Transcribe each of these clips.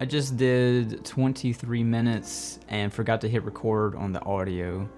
I just did 23 minutes and forgot to hit record on the audio.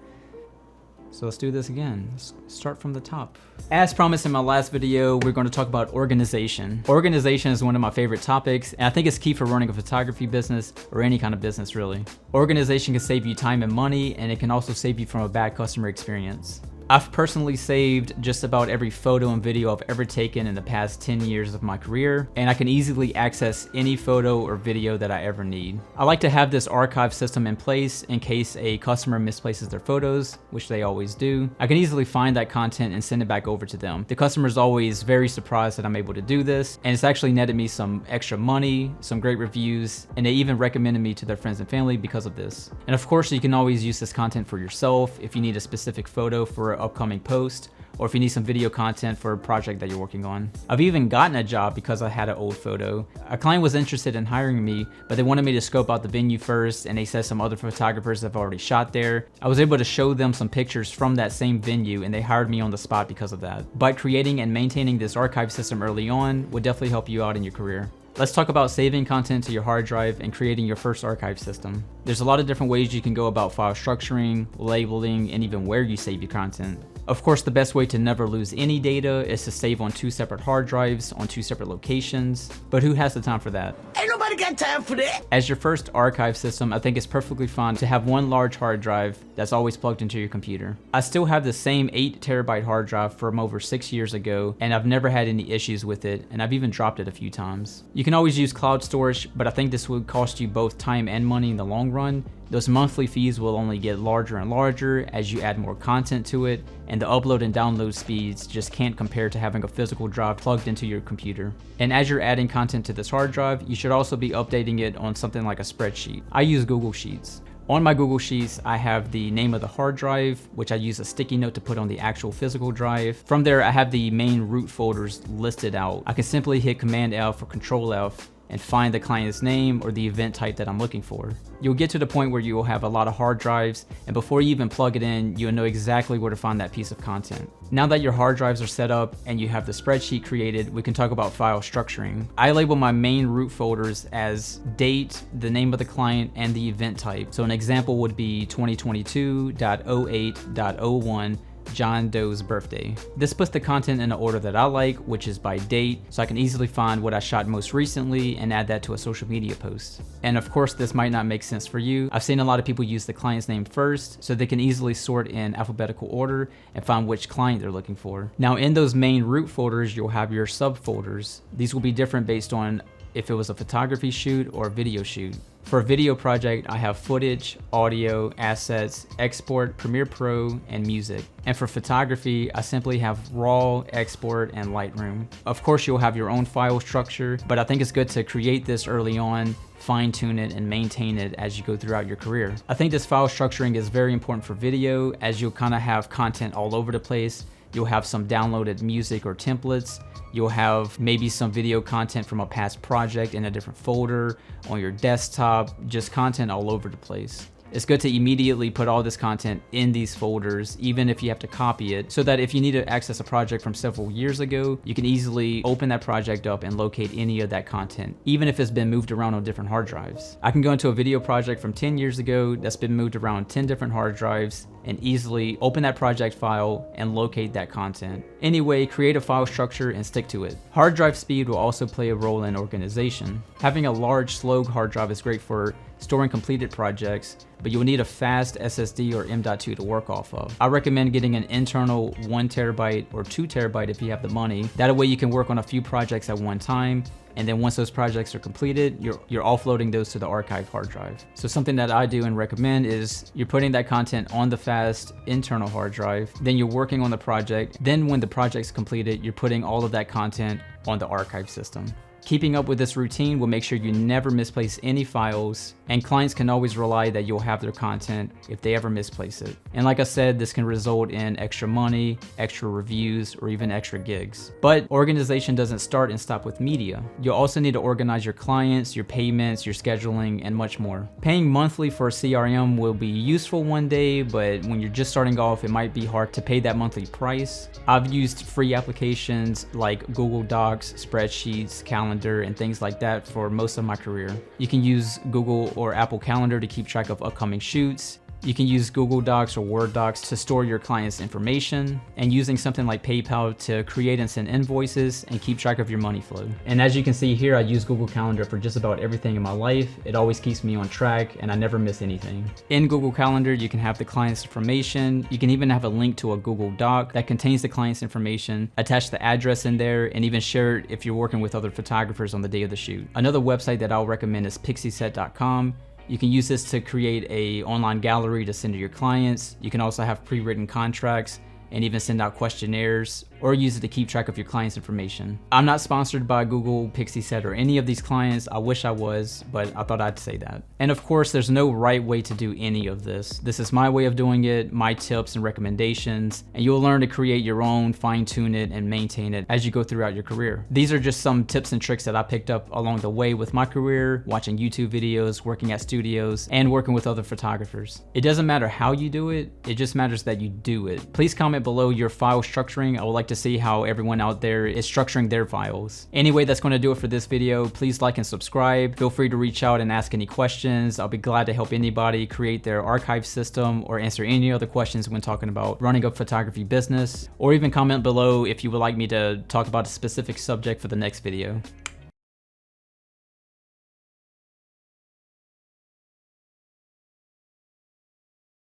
So let's do this again. Let's start from the top. As promised in my last video, we're going to talk about organization. Organization is one of my favorite topics, and I think it's key for running a photography business or any kind of business really. Organization can save you time and money, and it can also save you from a bad customer experience. I've personally saved just about every photo and video I've ever taken in the past 10 years of my career, and I can easily access any photo or video that I ever need. I like to have this archive system in place in case a customer misplaces their photos, which they always do. I can easily find that content and send it back over to them. The customer is always very surprised that I'm able to do this, and it's actually netted me some extra money, some great reviews, and they even recommended me to their friends and family because of this. And of course, you can always use this content for yourself if you need a specific photo for an upcoming post, or if you need some video content for a project that you're working on. I've even gotten a job because I had an old photo. A client was interested in hiring me, but they wanted me to scope out the venue first, and they said some other photographers have already shot there. I was able to show them some pictures from that same venue, and they hired me on the spot because of that. But creating and maintaining this archive system early on would definitely help you out in your career. Let's talk about saving content to your hard drive and creating your first archive system. There's a lot of different ways you can go about file structuring, labeling, and even where you save your content. Of course, the best way to never lose any data is to save on 2 separate hard drives on 2 separate locations, but who has the time for that? Ain't nobody got time for that. As your first archive system, I think it's perfectly fine to have one large hard drive that's always plugged into your computer. I still have the same 8 terabyte hard drive from over 6 years ago, and I've never had any issues with it, and I've even dropped it a few times. You can always use cloud storage, but I think this would cost you both time and money in the long run. Those monthly fees will only get larger and larger as you add more content to it, and the upload and download speeds just can't compare to having a physical drive plugged into your computer. And as you're adding content to this hard drive, you should also be updating it on something like a spreadsheet. I use Google Sheets. On my Google Sheets, I have the name of the hard drive, which I use a sticky note to put on the actual physical drive. From there, I have the main root folders listed out. I can simply hit Command F or Control F and find the client's name or the event type that I'm looking for. You'll get to the point where you will have a lot of hard drives, and before you even plug it in, you'll know exactly where to find that piece of content. Now that your hard drives are set up and you have the spreadsheet created, we can talk about file structuring. I label my main root folders as date, the name of the client, and the event type. So an example would be 2022.08.01 John Doe's birthday. This puts the content in the order that I like, which is by date, so I can easily find what I shot most recently and add that to a social media post. And of course, this might not make sense for you. I've seen a lot of people use the client's name first, so they can easily sort in alphabetical order and find which client they're looking for. Now in those main root folders, you'll have your subfolders. These will be different based on if it was a photography shoot or a video shoot. For a video project, I have footage, audio, assets, export, Premiere Pro, and music. And for photography, I simply have RAW, export, and Lightroom. Of course, you'll have your own file structure, but I think it's good to create this early on, fine-tune it, and maintain it as you go throughout your career. I think this file structuring is very important for video, as you'll kind of have content all over the place. You'll have some downloaded music or templates. You'll have maybe some video content from a past project in a different folder, on your desktop, just content all over the place. It's good to immediately put all this content in these folders, even if you have to copy it, so that if you need to access a project from several years ago, you can easily open that project up and locate any of that content, even if it's been moved around on different hard drives. I can go into a video project from 10 years ago that's been moved around 10 different hard drives and easily open that project file and locate that content. Anyway, create a file structure and stick to it. Hard drive speed will also play a role in organization. Having a large, slow hard drive is great for storing completed projects, but you'll need a fast SSD or M.2 to work off of. I recommend getting an internal 1 terabyte or 2 terabyte if you have the money. That way you can work on a few projects at one time, and then once those projects are completed, you're offloading those to the archive hard drive. So something that I do and recommend is you're putting that content on the fast internal hard drive, then you're working on the project, then when the project's completed, you're putting all of that content on the archive system. Keeping up with this routine will make sure you never misplace any files, and clients can always rely that you'll have their content if they ever misplace it. And like I said, this can result in extra money, extra reviews, or even extra gigs. But organization doesn't start and stop with media. You'll also need to organize your clients, your payments, your scheduling, and much more. Paying monthly for a CRM will be useful one day, but when you're just starting off, it might be hard to pay that monthly price. I've used free applications like Google Docs, spreadsheets, calendar, Calendar and things like that for most of my career. You can use Google or Apple Calendar to keep track of upcoming shoots. You can use Google Docs or Word Docs to store your client's information, and using something like PayPal to create and send invoices and keep track of your money flow. And as you can see here, I use Google Calendar for just about everything in my life. It always keeps me on track and I never miss anything. In Google Calendar, you can have the client's information. You can even have a link to a Google Doc that contains the client's information, attach the address in there, and even share it if you're working with other photographers on the day of the shoot. Another website that I'll recommend is pixieset.com. You can use this to create an online gallery to send to your clients. You can also have pre-written contracts and even send out questionnaires, or use it to keep track of your client's information. I'm not sponsored by Google, Pixieset, or any of these clients. I wish I was, but I thought I'd say that. And of course, there's no right way to do any of this. This is my way of doing it, my tips and recommendations, and you'll learn to create your own, fine-tune it, and maintain it as you go throughout your career. These are just some tips and tricks that I picked up along the way with my career, watching YouTube videos, working at studios, and working with other photographers. It doesn't matter how you do it, it just matters that you do it. Please comment below your file structuring. I would like to see how everyone out there is structuring their files. Anyway, that's going to do it for this video. Please like and subscribe. Feel free to reach out and ask any questions. I'll be glad to help anybody create their archive system or answer any other questions when talking about running a photography business, or even comment below if you would like me to talk about a specific subject for the next video.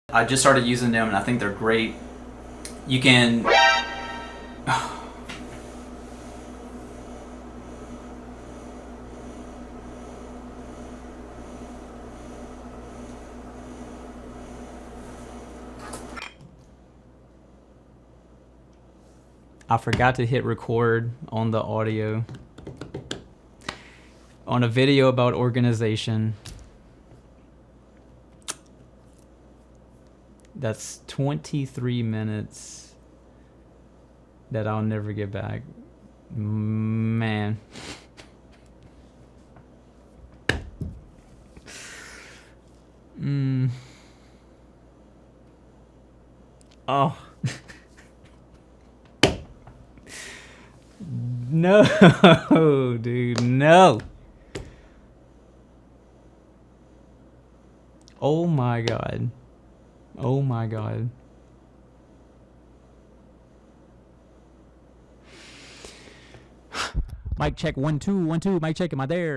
I just started using them and I think they're great. You can I forgot to hit record on the audio on a video about organization. That's 23 minutes that I'll never get back. Man. Oh. No, dude, no. Oh my God. Oh my God. Mic check 1 2 1 2. Mic check. Am I there?